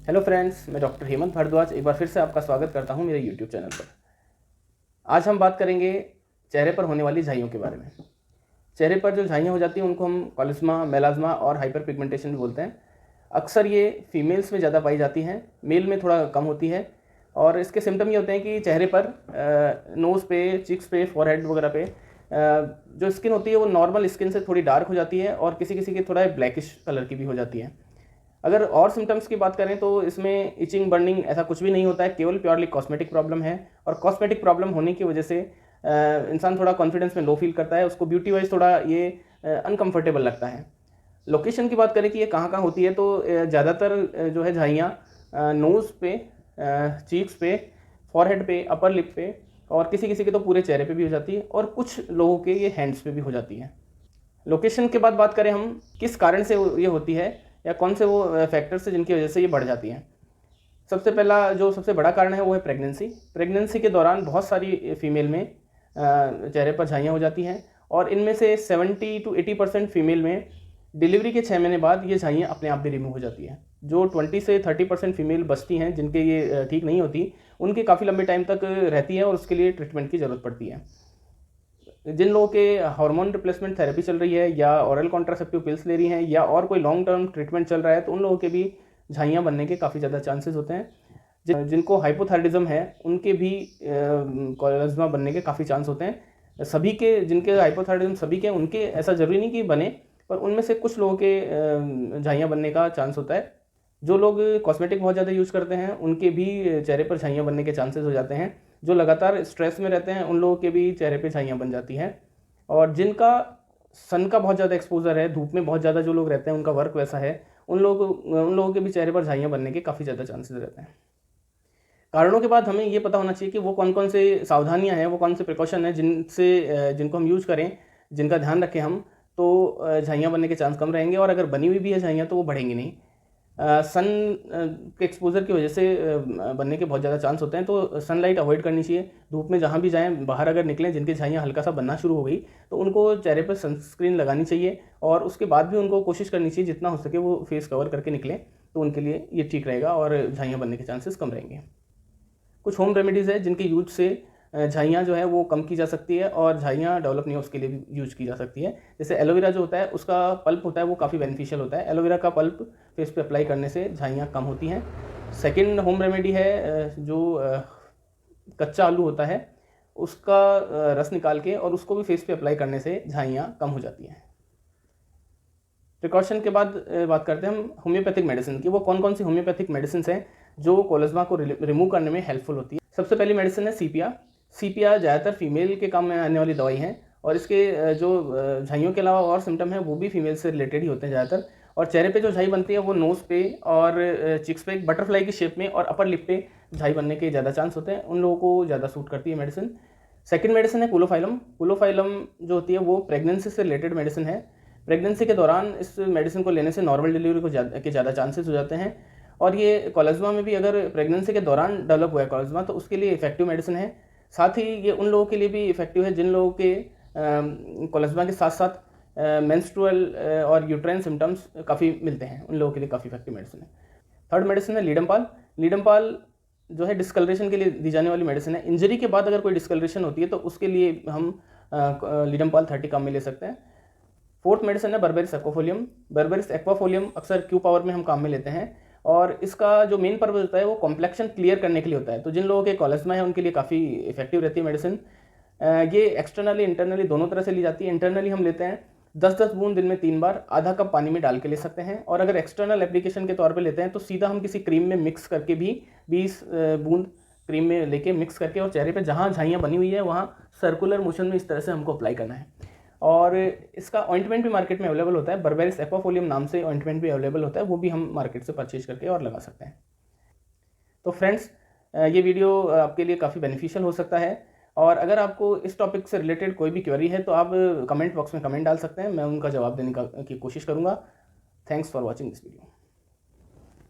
Hello friends, मैं doctor Hemant Bhardwaj एक बार फिर से आपका स्वागत करता हूं मेरे यूट्यूब चैनल पर। आज हम बात करेंगे चेहरे पर होने वाली झाइयों के बारे में। चेहरे पर जो झाइयाँ हो जाती हैं उनको हम कॉलिस्मा, मेलाज्मा और हाइपर पिगमेंटेशन भी बोलते हैं। अक्सर ये फीमेल्स में ज़्यादा पाई जाती हैं, मेल में थोड़ा कम होती है। और इसके सिम्टम ये होते हैं कि चेहरे पर नोज़ पे, चिक्स पे, फॉरहेड वगैरह पे जो स्किन होती है वो नॉर्मल स्किन से थोड़ी डार्क हो जाती है और किसी किसी की थोड़ा ब्लैकिश कलर की भी हो जाती है। अगर और सिम्टम्स की बात करें तो इसमें इचिंग, बर्निंग ऐसा कुछ भी नहीं होता है, केवल प्योरली कॉस्मेटिक प्रॉब्लम है। और कॉस्मेटिक प्रॉब्लम होने की वजह से इंसान थोड़ा कॉन्फिडेंस में लो फील करता है, उसको ब्यूटी वाइज थोड़ा ये अनकंफर्टेबल लगता है। लोकेशन की बात करें कि ये कहाँ कहाँ होती है तो ज़्यादातर जो है झाइयाँ नोज़ पे, चीक्स पे, फॉरहेड पे, अपर लिप पे और किसी किसी के तो पूरे चेहरे पे भी हो जाती है और कुछ लोगों के ये हैंड्स पे भी हो जाती है। लोकेशन के बाद बात करें हम किस कारण से ये होती है या कौन से वो फैक्टर्स हैं जिनकी वजह से ये बढ़ जाती हैं। सबसे पहला जो सबसे बड़ा कारण है वो है प्रेगनेंसी। प्रेगनेंसी के दौरान बहुत सारी फीमेल में चेहरे पर झाइयाँ हो जाती हैं और इनमें से 70 to 80% फीमेल में डिलीवरी के 6 महीने बाद ये झाइयाँ अपने आप भी रिमूव हो जाती हैं। जो 20 से 30% फीमेल बचती हैं जिनके ये ठीक नहीं होती, उनकी काफ़ी लंबे टाइम तक रहती है और उसके लिए ट्रीटमेंट की ज़रूरत पड़ती है। जिन लोगों के हार्मोन रिप्लेसमेंट थेरेपी चल रही है या ऑरल कॉन्ट्रासेप्टिव पिल्स ले रही हैं या और कोई लॉन्ग टर्म ट्रीटमेंट चल रहा है तो उन लोगों के भी झाइयाँ बनने के काफ़ी ज़्यादा चांसेस होते हैं। जिनको हाइपोथायराइडिज्म है उनके भी कोलेस्मा बनने के काफ़ी चांस होते हैं। सभी के जिनके हाइपोथायराइडिज्म सभी के उनके ऐसा ज़रूरी नहीं कि बने, पर उनमें से कुछ लोगों के झाइयाँ बनने का चांस होता है। जो लोग कॉस्मेटिक बहुत ज़्यादा यूज़ करते हैं उनके भी चेहरे पर झाइयाँ बनने के चांसेस हो जाते हैं। जो लगातार स्ट्रेस में रहते हैं उन लोगों के भी चेहरे पे झाइयाँ बन जाती हैं। और जिनका सन का बहुत ज़्यादा एक्सपोजर है, धूप में बहुत ज़्यादा जो लोग रहते हैं, उनका वर्क वैसा है, उन लोगों के भी चेहरे पर झाइयाँ बनने के काफ़ी ज़्यादा चांसेस रहते हैं। कारणों के बाद हमें ये पता होना चाहिए कि वो कौन कौन से सावधानियाँ हैं, वो कौन से प्रिकॉशन हैं जिनको हम यूज़ करें, जिनका ध्यान रखें हम, तो झाइयाँ बनने के चांस कम रहेंगे। और अगर बनी हुई भी है झाइयाँ तो वो बढ़ेंगी नहीं। सन के एक्सपोज़र की वजह से बनने के बहुत ज़्यादा चांस होते हैं, तो सनलाइट अवॉइड करनी चाहिए। धूप में जहाँ भी जाएँ, बाहर अगर निकलें, जिनकी झाइयाँ हल्का सा बनना शुरू हो गई तो उनको चेहरे पर सनस्क्रीन लगानी चाहिए और उसके बाद भी उनको कोशिश करनी चाहिए जितना हो सके वो फेस कवर करके निकलें, तो उनके लिए ये ठीक रहेगा और झाइयाँ बनने के चांसेस कम रहेंगे। कुछ होम रेमेडीज़ है जिनके यूज से झाइयाँ जो है वो कम की जा सकती है और झाइयाँ डेवलप नहीं हो उसके लिए भी यूज की जा सकती है। जैसे एलोवेरा जो होता है उसका पल्प होता है वो काफ़ी बेनिफिशियल होता है। एलोवेरा का पल्प फेस पे अप्लाई करने से झाइयाँ कम होती हैं। सेकंड होम रेमेडी है जो कच्चा आलू होता है उसका रस निकाल के और उसको भी फेस पे अप्लाई करने से झाइयाँ कम हो जाती हैं। प्रिकॉशन के बाद बात करते हैं हम होम्योपैथिक मेडिसिन की। वो कौन कौन सी होम्योपैथिक मेडिसिन हैं जो कोलेस्मा को रिमूव करने में हेल्पफुल होती है। सबसे पहली मेडिसिन है सीपिया। सीपिया ज़्यादातर फीमेल के काम में आने वाली दवाई है और इसके जो झाइयों के अलावा और सिम्टम है वो भी फीमेल से रिलेटेड ही होते हैं ज़्यादातर। और चेहरे पे जो झाई बनती है वो नोज़ पे और चिक्स पे एक बटरफ्लाई की शेप में और अपर लिप पे झाई बनने के ज़्यादा चांस होते हैं। उन लोगों को ज़्यादा सूट करती है मेडिसिन। सेकेंड मेडिसिन है क्लोफाइलम। क्लोफाइलम जो होती है वो प्रेगनेंसी से रिलेटेड मेडिसिन है। प्रेगनेंसी के दौरान इस मेडिसिन को लेने से नॉर्मल डिलीवरी के ज़्यादा चांसेस हो जाते हैं और ये कोलेस्मा में भी अगर प्रेगनेंसी के दौरान डेवलप हुआ है कोलेस्मा तो उसके लिए इफेक्टिव मेडिसिन है। साथ ही ये उन लोगों के लिए भी इफेक्टिव है जिन लोगों के कोलेस्मा के साथ साथ मेंस्ट्रुअल और यूट्राइन सिम्टम्स काफ़ी मिलते हैं, उन लोगों के लिए काफ़ी इफेक्टिव मेडिसिन है। थर्ड मेडिसिन है लीडमपाल। लीडमपाल जो है डिस्कलरेशन के लिए दी जाने वाली मेडिसिन है। इंजरी के बाद अगर कोई डिस्कलरेशन होती है तो उसके लिए हम लीडमपाल 30 काम में ले सकते हैं। फोर्थ मेडिसिन है बर्बेरिस एक्वाफोलियम। बर्बेरिस एक्वाफोलियम अक्सर क्यू पावर में हम काम में लेते हैं और इसका जो मेन पर्पज होता है वो कॉम्प्लेक्शन क्लियर करने के लिए होता है। तो जिन लोगों के कोलेस्मा है उनके लिए काफ़ी इफेक्टिव रहती है मेडिसिन। ये एक्सटर्नली इंटरनली दोनों तरह से ली जाती है। इंटरनली हम लेते हैं 10-10 बूंद दिन में 3 बार आधा कप पानी में डाल के ले सकते हैं और अगर एक्सटर्नल एप्लीकेशन के तौर पे लेते हैं तो सीधा हम किसी क्रीम में मिक्स करके भी 20 बूंद क्रीम में लेके मिक्स करके और चेहरे पे जहाँ झाइयाँ बनी हुई है वहाँ सर्कुलर मोशन में इस तरह से हमको अप्लाई करना है। और इसका ऑइंटमेंट भी मार्केट में अवेलेबल होता है। बर्बेरिस एक्वाफोलियम नाम से ऑइंटमेंट भी अवेलेबल होता है, वो भी हम मार्केट से परचेज करके और लगा सकते हैं। तो फ्रेंड्स, ये वीडियो आपके लिए काफ़ी बेनिफिशियल हो सकता है और अगर आपको इस टॉपिक से रिलेटेड कोई भी क्वेरी है तो आप कमेंट बॉक्स में कमेंट डाल सकते हैं, मैं उनका जवाब देने की कोशिश करूँगा। Thanks for watching this video.